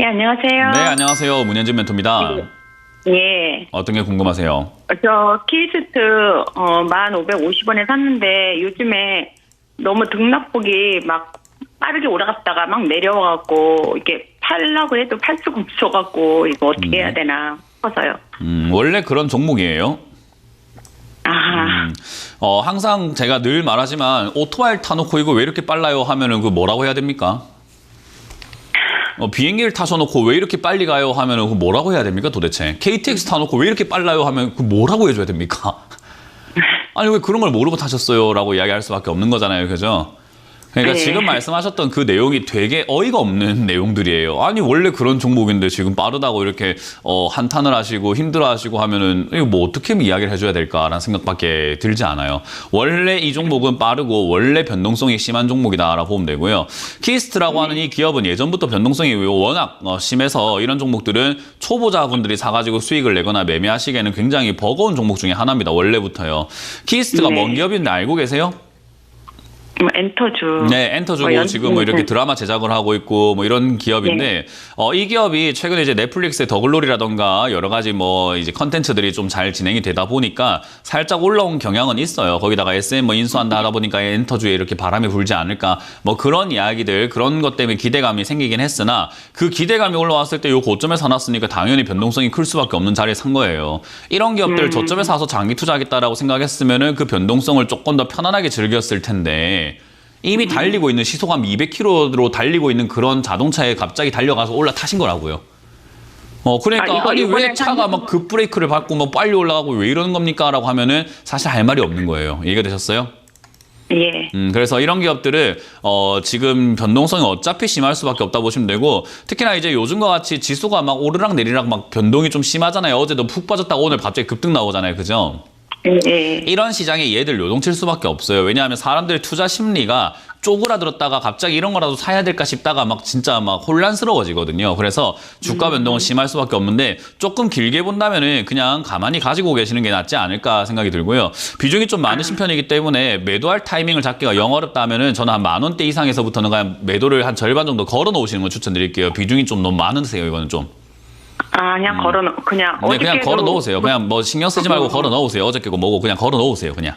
네, 안녕하세요. 네, 안녕하세요. 문현진 멘토입니다. 예. 어떤 게 궁금하세요? 저 키스트 1,550원에 샀는데 요즘에 너무 등락폭이 막 빠르게 올라갔다가 막 내려와갖고 이게 팔라고 해도 팔 수가 없어갖고 이거 어떻게 해야 되나 싶어서요. 원래 그런 종목이에요. 아, 항상 제가 늘 말하지만 오토바이를 타놓고 이거 왜 이렇게 빨라요 하면은 그 뭐라고 해야 됩니까? 비행기를 타셔놓고 왜 이렇게 빨리 가요 하면은 그 뭐라고 해야 됩니까 도대체? KTX 타놓고 왜 이렇게 빨라요 하면 그 뭐라고 해줘야 됩니까? 아니 왜 그런 걸 모르고 타셨어요? 라고 이야기할 수밖에 없는 거잖아요. 그죠? 그러니까 네. 지금 말씀하셨던 그 내용이 되게 어이가 없는 내용들이에요. 아니 원래 그런 종목인데 지금 빠르다고 이렇게 한탄을 하시고 힘들어하시고 하면은 이거 뭐 어떻게 이야기를 해줘야 될까라는 생각밖에 들지 않아요. 원래 이 종목은 빠르고 원래 변동성이 심한 종목이다라고 보면 되고요. 키스트라고 하는 이 기업은 예전부터 변동성이 워낙 심해서 이런 종목들은 초보자분들이 사가지고 수익을 내거나 매매하시기에는 굉장히 버거운 종목 중에 하나입니다. 원래부터요. 키스트가 네. 뭔 기업인지 알고 계세요? 엔터주. 네, 엔터주고 지금 뭐 이렇게 드라마 제작을 하고 있고 뭐 이런 기업인데 이 기업이 최근에 이제 넷플릭스의 더글로리라던가 여러 가지 뭐 이제 컨텐츠들이 좀 잘 진행이 되다 보니까 살짝 올라온 경향은 있어요. 거기다가 SM 뭐 인수한다 하다 보니까 엔터주에 이렇게 바람이 불지 않을까 뭐 그런 이야기들 그런 것 때문에 기대감이 생기긴 했으나 그 기대감이 올라왔을 때 요 고점에 사놨으니까 당연히 변동성이 클 수밖에 없는 자리에 산 거예요. 이런 기업들 저점에 사서 장기 투자하겠다라고 생각했으면은 그 변동성을 조금 더 편안하게 즐겼을 텐데 이미 달리고 있는 시속 한 200km로 달리고 있는 그런 자동차에 갑자기 달려가서 올라타신 거라고요. 그러니까 아니 왜 차가 막 급브레이크를 밟고 뭐 빨리 올라가고 왜 이러는 겁니까? 라고 하면은 사실 할 말이 없는 거예요. 이해가 되셨어요? 예. 그래서 이런 기업들은 지금 변동성이 어차피 심할 수밖에 없다 보시면 되고 특히나 이제 요즘과 같이 지수가 막 오르락 내리락 막 변동이 좀 심하잖아요. 어제도 푹 빠졌다가 오늘 갑자기 급등 나오잖아요. 그죠? 예. 이런 시장에 얘들 요동칠 수밖에 없어요. 왜냐하면 사람들의 투자 심리가 쪼그라들었다가 갑자기 이런 거라도 사야 될까 싶다가 막 진짜 막 혼란스러워지거든요. 그래서 주가 변동은 심할 수밖에 없는데 조금 길게 본다면은 그냥 가만히 가지고 계시는 게 낫지 않을까 생각이 들고요. 비중이 좀 많으신 편이기 때문에 매도할 타이밍을 잡기가 영 어렵다 하면은 저는 한 10,000원대 이상에서부터는 그냥 매도를 한 절반 정도 걸어 놓으시는 걸 추천드릴게요. 비중이 좀 너무 많으세요, 이거는 좀. 아, 그냥 그냥 네, 그냥 걸어 놓으세요. 그냥 뭐 신경 쓰지 말고 걸어 놓으세요. 어저께고 뭐고 그냥 걸어 놓으세요, 그냥.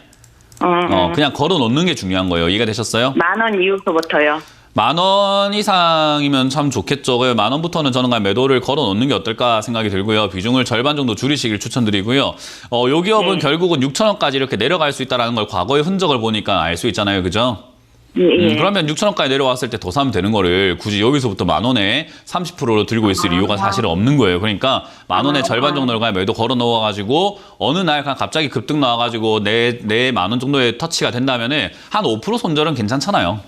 그냥 걸어 놓는 게 중요한 거예요. 이해가 되셨어요? 10,000원 이후부터요. 10,000원 이상이면 참 좋겠죠. 10,000원부터는 저는 그냥 매도를 걸어 놓는 게 어떨까 생각이 들고요. 비중을 절반 정도 줄이시길 추천드리고요. 요 기업은 결국은 6,000원까지 이렇게 내려갈 수 있다는 걸 과거의 흔적을 보니까 알 수 있잖아요. 그죠? 예. 그러면 6,000원까지 내려왔을 때 더 사면 되는 거를 굳이 여기서부터 10,000원에 30%로 들고 있을 이유가 사실은 없는 거예요. 그러니까 10,000원의 절반 정도를 그냥 매도 걸어 넣어가지고 어느 날 그냥 갑자기 급등 나와가지고 내 10,000원 정도의 터치가 된다면은 한 5% 손절은 괜찮잖아요.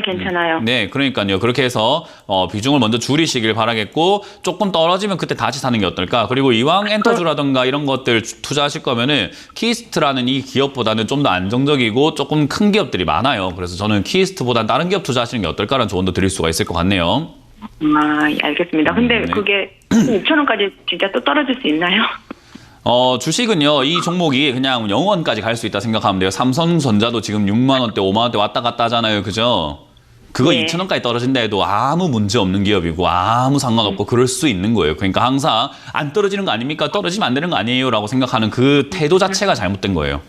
괜찮아요. 네, 그러니까요. 그렇게 해서 비중을 먼저 줄이시길 바라겠고 조금 떨어지면 그때 다시 사는 게 어떨까. 그리고 이왕 엔터주라든가 이런 것들 투자하실 거면은 키스트라는 이 기업보다는 좀 더 안정적이고 조금 큰 기업들이 많아요. 그래서 저는 키스트보다는 다른 기업 투자하시는 게 어떨까라는 조언도 드릴 수가 있을 것 같네요. 아, 예, 알겠습니다. 근데 네. 그게 6,000원까지 진짜 또 떨어질 수 있나요? 주식은요, 이 종목이 그냥 0원까지 갈 수 있다 생각하면 돼요. 삼성전자도 지금 6만 원대, 5만 원대 왔다 갔다 하잖아요. 그죠? 그거 네. 2,000원까지 떨어진다 해도 아무 문제 없는 기업이고 아무 상관없고 그럴 수 있는 거예요. 그러니까 항상 안 떨어지는 거 아닙니까? 떨어지면 안 되는 거 아니에요? 라고 생각하는 그 태도 자체가 잘못된 거예요.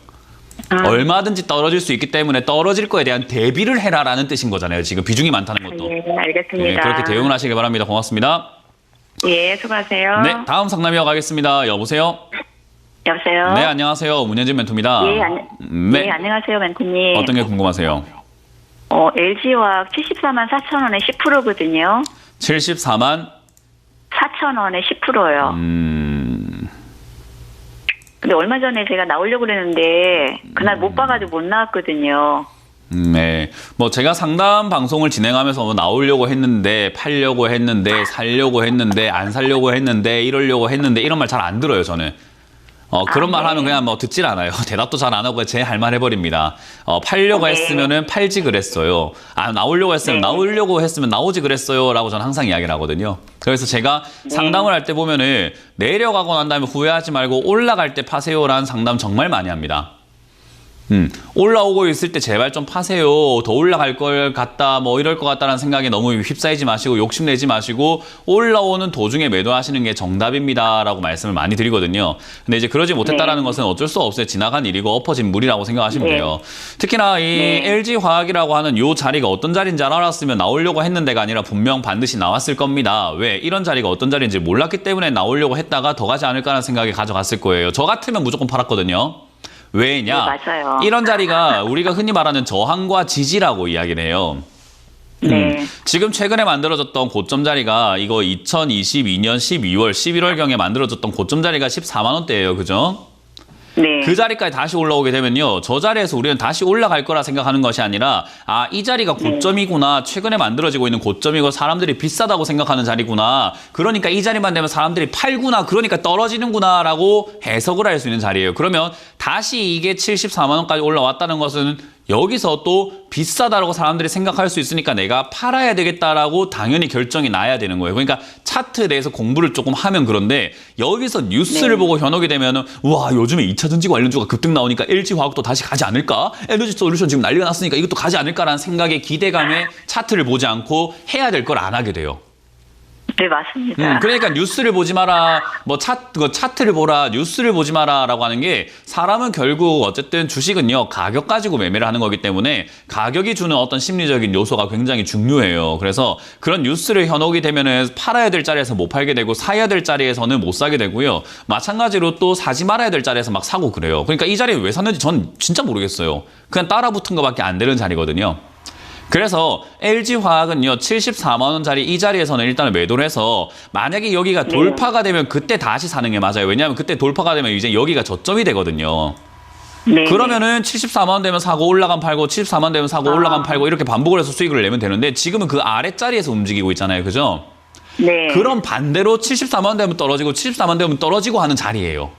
얼마든지 떨어질 수 있기 때문에 떨어질 거에 대한 대비를 해라라는 뜻인 거잖아요. 지금 비중이 많다는 것도. 예, 알겠습니다. 네, 그렇게 대응을 하시길 바랍니다. 고맙습니다. 예, 수고하세요. 네, 다음 상담 이어가겠습니다. 여보세요? 여보세요? 네, 안녕하세요. 문현진 멘토입니다. 예, 네. 예, 안녕하세요, 멘토님. 어떤 게 궁금하세요? LG화학 74만 4천 원에 10%거든요. 74만? 4천 원에 10%요. 근데 얼마 전에 제가 나오려고 그랬는데 그날 못 봐가지고 못 나왔거든요. 네. 뭐 제가 상담 방송을 진행하면서 뭐 나오려고 했는데, 팔려고 했는데, 살려고 했는데, 안 살려고 했는데, 이러려고 했는데, 이런 말 잘 안 들어요, 저는. 그런 말 하면 그냥 뭐 듣질 않아요. 대답도 잘 안 하고 제 할 말 해버립니다. 팔려고 했으면은 팔지 그랬어요. 나오려고 했으면 나오려고 했으면 나오지 그랬어요. 라고 저는 항상 이야기를 하거든요. 그래서 제가 상담을 할 때 보면은 내려가고 난 다음에 후회하지 말고 올라갈 때 파세요라는 상담 정말 많이 합니다. 올라오고 있을 때 제발 좀 파세요. 더 올라갈 걸 같다, 뭐 이럴 것 같다는 생각에 너무 휩싸이지 마시고 욕심내지 마시고 올라오는 도중에 매도하시는 게 정답입니다라고 말씀을 많이 드리거든요. 근데 이제 그러지 못했다라는 것은 어쩔 수 없어요. 지나간 일이고 엎어진 물이라고 생각하시면 돼요. 특히나 이 LG화학이라고 하는 요 자리가 어떤 자리인지 알았으면 나오려고 했는 데가 아니라 분명 반드시 나왔을 겁니다. 왜? 이런 자리가 어떤 자리인지 몰랐기 때문에 나오려고 했다가 더 가지 않을까라는 생각에 가져갔을 거예요. 저 같으면 무조건 팔았거든요. 왜냐? 네, 맞아요. 이런 자리가 우리가 흔히 말하는 저항과 지지라고 이야기를 해요. 네. 지금 최근에 만들어졌던 고점 자리가 이거 2022년 12월, 11월경에 만들어졌던 고점 자리가 14만 원대예요. 그죠? 네. 그 자리까지 다시 올라오게 되면요. 저 자리에서 우리는 다시 올라갈 거라 생각하는 것이 아니라 아, 이 자리가 고점이구나. 최근에 만들어지고 있는 고점이고 사람들이 비싸다고 생각하는 자리구나. 그러니까 이 자리만 되면 사람들이 팔구나. 그러니까 떨어지는구나 라고 해석을 할 수 있는 자리예요. 그러면 다시 이게 74만 원까지 올라왔다는 것은 여기서 또 비싸다라고 사람들이 생각할 수 있으니까 내가 팔아야 되겠다라고 당연히 결정이 나야 되는 거예요. 그러니까 차트에 대해서 공부를 조금 하면 그런데 여기서 뉴스를 보고 현혹이 되면은 와 요즘에 2차 전지 관련주가 급등 나오니까 LG화학도 다시 가지 않을까? 에너지솔루션 지금 난리가 났으니까 이것도 가지 않을까라는 생각에 기대감에 차트를 보지 않고 해야 될 걸 안 하게 돼요. 네, 맞습니다. 그러니까 뉴스를 보지 마라, 뭐 차트를 보라, 뉴스를 보지 마라라고 하는 게 사람은 결국 어쨌든 주식은요 가격 가지고 매매를 하는 거기 때문에 가격이 주는 어떤 심리적인 요소가 굉장히 중요해요. 그래서 그런 뉴스를 현혹이 되면은 팔아야 될 자리에서 못 팔게 되고 사야 될 자리에서는 못 사게 되고요. 마찬가지로 또 사지 말아야 될 자리에서 막 사고 그래요. 그러니까 이 자리에 왜 샀는지 전 진짜 모르겠어요. 그냥 따라붙은 것밖에 안 되는 자리거든요. 그래서 LG화학은요 74만 원짜리 이 자리에서는 일단은 매도를 해서 만약에 여기가 돌파가 되면 그때 다시 사는 게 맞아요. 왜냐하면 그때 돌파가 되면 이제 여기가 저점이 되거든요. 네. 그러면은 74만 원 되면 사고 올라간 팔고 74만 원 되면 사고 올라간 팔고 이렇게 반복을 해서 수익을 내면 되는데 지금은 그 아랫자리에서 움직이고 있잖아요. 그죠? 네. 그럼 반대로 74만 원 되면 떨어지고 74만 원 되면 떨어지고 하는 자리예요.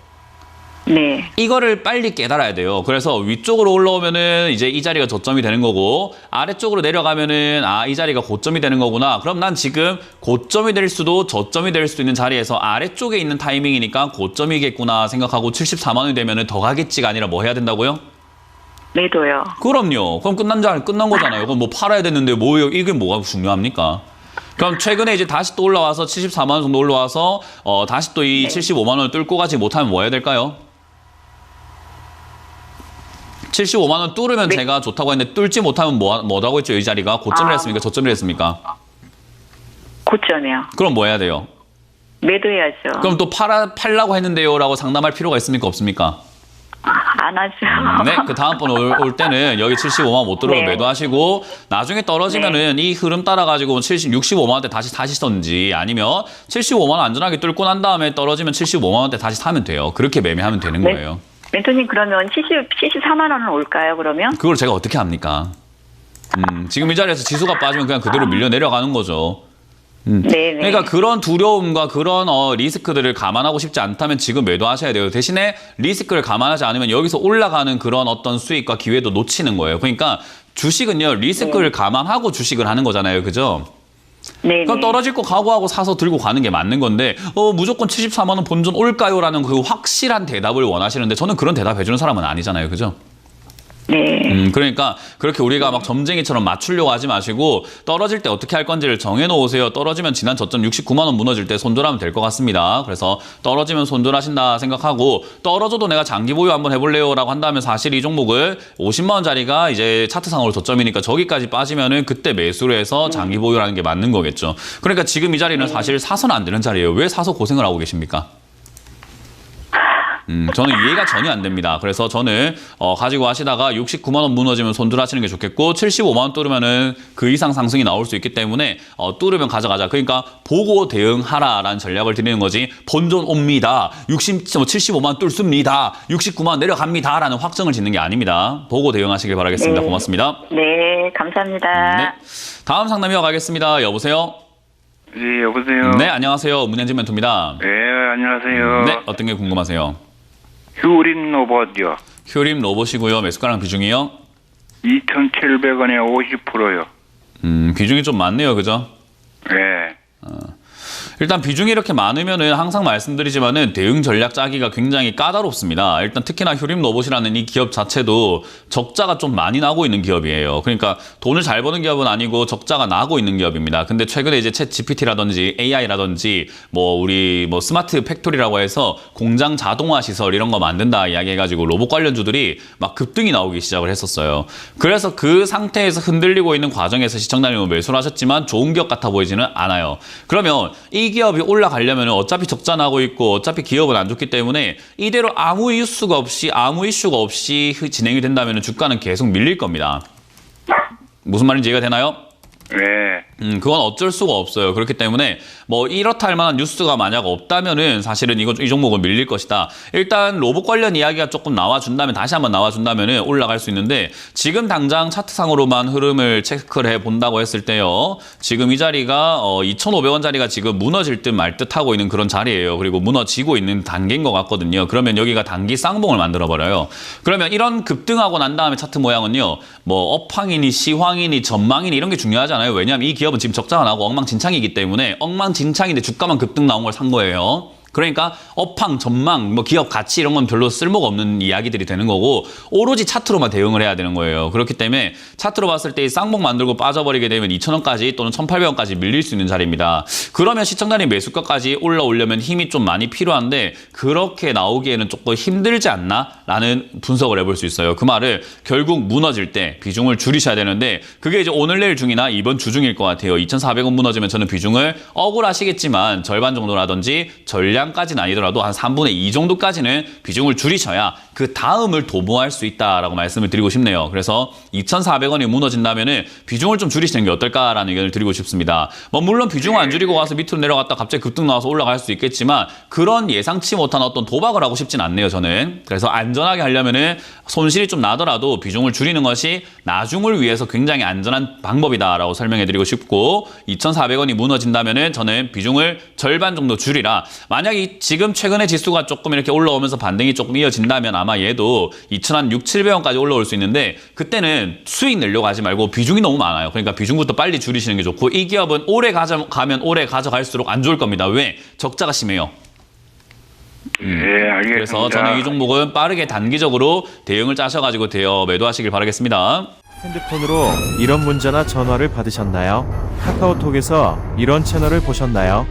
네. 이거를 빨리 깨달아야 돼요. 그래서 위쪽으로 올라오면은 이제 이 자리가 저점이 되는 거고 아래쪽으로 내려가면은 아, 이 자리가 고점이 되는 거구나. 그럼 난 지금 고점이 될 수도 저점이 될 수도 있는 자리에서 아래쪽에 있는 타이밍이니까 고점이겠구나 생각하고 74만 원이 되면은 더 가겠지가 아니라 뭐 해야 된다고요? 매도요. 그럼요. 그럼 끝난 거잖아요. 그럼 뭐 팔아야 되는데 뭐예요? 이게 뭐가 중요합니까? 그럼 최근에 이제 다시 또 올라와서 74만 원 정도 올라와서 다시 또 이 75만 원을 뚫고 가지 못하면 뭐 해야 될까요? 75만 원 뚫으면 제가 좋다고 했는데 뚫지 못하면 뭐라고 했죠? 이 자리가 고점을 했습니까? 저점을 했습니까? 고점이요. 그럼 뭐 해야 돼요? 매도해야죠. 그럼 또 팔라고 했는데요 라고 상담할 필요가 있습니까? 없습니까? 안 하죠. 네, 그 다음번 올 때는 여기 75만 원 못 들어오면 네. 매도하시고 나중에 떨어지면은 이 흐름 따라가지고 65만 원대 다시 사시던지 아니면 75만 원 안전하게 뚫고 난 다음에 떨어지면 75만 원대 다시 사면 돼요. 그렇게 매매하면 되는 네. 거예요. 멘토님 그러면 74만 원은 올까요? 그러면? 그걸 제가 어떻게 합니까? 지금 이 자리에서 지수가 빠지면 그냥 그대로 밀려 내려가는 거죠. 네. 그러니까 그런 두려움과 그런 리스크들을 감안하고 싶지 않다면 지금 매도하셔야 돼요. 대신에 리스크를 감안하지 않으면 여기서 올라가는 그런 어떤 수익과 기회도 놓치는 거예요. 그러니까 주식은요 리스크를 감안하고 주식을 하는 거잖아요. 그죠? 네. 그럼 떨어질 거 각오하고 사서 들고 가는 게 맞는 건데 무조건 74만 원 본전 올까요? 라는 그 확실한 대답을 원하시는데 저는 그런 대답 해주는 사람은 아니잖아요. 그죠? 네. 그러니까 그렇게 우리가 막 점쟁이처럼 맞추려고 하지 마시고 떨어질 때 어떻게 할 건지를 정해놓으세요. 떨어지면 지난 저점 69만 원 무너질 때 손절하면 될 것 같습니다. 그래서 떨어지면 손절하신다 생각하고 떨어져도 내가 장기 보유 한번 해볼래요 라고 한다면 사실 이 종목을 50만 원짜리가 이제 차트상으로 저점이니까 저기까지 빠지면은 그때 매수를 해서 장기 보유라는 게 맞는 거겠죠. 그러니까 지금 이 자리는 사실 사서는 안 되는 자리예요. 왜 사서 고생을 하고 계십니까? 저는 이해가 전혀 안 됩니다. 그래서 저는 가지고 하시다가 69만 원 무너지면 손절하시는 게 좋겠고 75만 원 뚫으면은 그 이상 상승이 나올 수 있기 때문에 뚫으면 가져가자. 그러니까 보고 대응하라라는 전략을 드리는 거지. 본전 옵니다. 75만 원 뚫습니다. 69만 원 내려갑니다라는 확정을 짓는 게 아닙니다. 보고 대응하시길 바라겠습니다. 네. 고맙습니다. 네, 감사합니다. 네. 다음 상담 이어가겠습니다. 여보세요? 네, 여보세요. 네, 안녕하세요. 문현진 멘토입니다. 네, 안녕하세요. 네, 어떤 게 궁금하세요? 휴린 로봇이요. 휴림 로봇이고요. 매수가랑 비중이요? 2,700원에 50%요. 비중이 좀 많네요. 그죠? 네. 일단 비중이 이렇게 많으면은 항상 말씀드리지만은 대응 전략 짜기가 굉장히 까다롭습니다. 일단 특히나 휴림로봇이라는 이 기업 자체도 적자가 좀 많이 나고 있는 기업이에요. 그러니까 돈을 잘 버는 기업은 아니고 적자가 나고 있는 기업입니다. 근데 최근에 이제 챗 GPT라든지 AI라든지 우리 스마트 팩토리라고 해서 공장 자동화 시설 이런 거 만든다 이야기해가지고 로봇 관련주들이 막 급등이 나오기 시작을 했었어요. 그래서 그 상태에서 흔들리고 있는 과정에서 시청자님은 매수를 하셨지만 좋은 기업 같아 보이지는 않아요. 그러면 이 기업이 올라가려면 어차피 적자 나고 있고 어차피 기업은 안 좋기 때문에 이대로 아무 이슈가 없이 진행이 된다면 주가는 계속 밀릴 겁니다. 무슨 말인지 이해가 되나요? 네. 그건 어쩔 수가 없어요. 그렇기 때문에 이렇다 할 만한 뉴스가 만약 없다면은 사실은 이 종목은 밀릴 것이다. 일단 로봇 관련 이야기가 조금 다시 한번 나와준다면은 올라갈 수 있는데 지금 당장 차트상으로만 흐름을 체크를 해본다고 했을 때요. 지금 이 자리가 2,500원 자리가 지금 무너질 듯 말 듯 하고 있는 그런 자리예요. 그리고 무너지고 있는 단계인 것 같거든요. 그러면 여기가 단기 쌍봉을 만들어버려요. 그러면 이런 급등하고 난 다음에 차트 모양은요. 업황이니 시황이니 전망이니 이런 게 중요하지 않아요. 왜냐하면 이 기업은 지금 적자가 나고 엉망진창이기 때문에 엉망진창인데 주가만 급등 나온 걸 산 거예요. 그러니까 업황, 전망, 기업 가치 이런 건 별로 쓸모가 없는 이야기들이 되는 거고 오로지 차트로만 대응을 해야 되는 거예요. 그렇기 때문에 차트로 봤을 때 이 쌍봉 만들고 빠져버리게 되면 2,000원까지 또는 1,800원까지 밀릴 수 있는 자리입니다. 그러면 시청자님 매수가까지 올라오려면 힘이 좀 많이 필요한데 그렇게 나오기에는 조금 힘들지 않나? 라는 분석을 해볼 수 있어요. 그 말을 결국 무너질 때 비중을 줄이셔야 되는데 그게 이제 오늘 내일 중이나 이번 주 중일 것 같아요. 2,400원 무너지면 저는 비중을 억울하시겠지만 절반 정도라든지 전량까지는 아니더라도 한 3분의 2 정도까지는 비중을 줄이셔야 그 다음을 도모할 수 있다라고 말씀을 드리고 싶네요. 그래서 2,400원이 무너진다면은 비중을 좀 줄이시는 게 어떨까라는 의견을 드리고 싶습니다. 물론 비중을 안 줄이고 가서 밑으로 내려갔다 갑자기 급등 나와서 올라갈 수 있겠지만 그런 예상치 못한 어떤 도박을 하고 싶진 않네요, 저는. 그래서 안전하게 하려면은 손실이 좀 나더라도 비중을 줄이는 것이 나중을 위해서 굉장히 안전한 방법이다라고 설명해 드리고 싶고 2,400원이 무너진다면은 저는 비중을 절반 정도 줄이라. 만약에 지금 최근에 지수가 조금 이렇게 올라오면서 반등이 조금 이어진다면 아마 얘도 2,600~700원까지 올라올 수 있는데 그때는 수익 내려고 하지 말고 비중이 너무 많아요. 그러니까 비중부터 빨리 줄이시는 게 좋고 이 기업은 오래 가면 오래 가져갈수록 안 좋을 겁니다. 왜? 적자가 심해요. 네, 알겠습니다. 그래서 저는 이 종목은 빠르게 단기적으로 대응을 짜셔가지고 매도하시길 바라겠습니다. 핸드폰으로 이런 문자나 전화를 받으셨나요? 카카오톡에서 이런 채널을 보셨나요?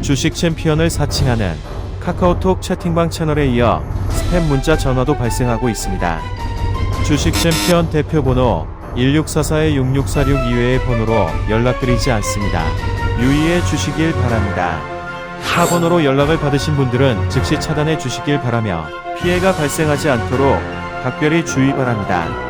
주식 챔피언을 사칭하는 카카오톡 채팅방 채널에 이어 스팸 문자 전화도 발생하고 있습니다. 주식 챔피언 대표번호 1644-6646 이외의 번호로 연락드리지 않습니다. 유의해 주시길 바랍니다. 타 번호로 연락을 받으신 분들은 즉시 차단해 주시길 바라며 피해가 발생하지 않도록 각별히 주의 바랍니다.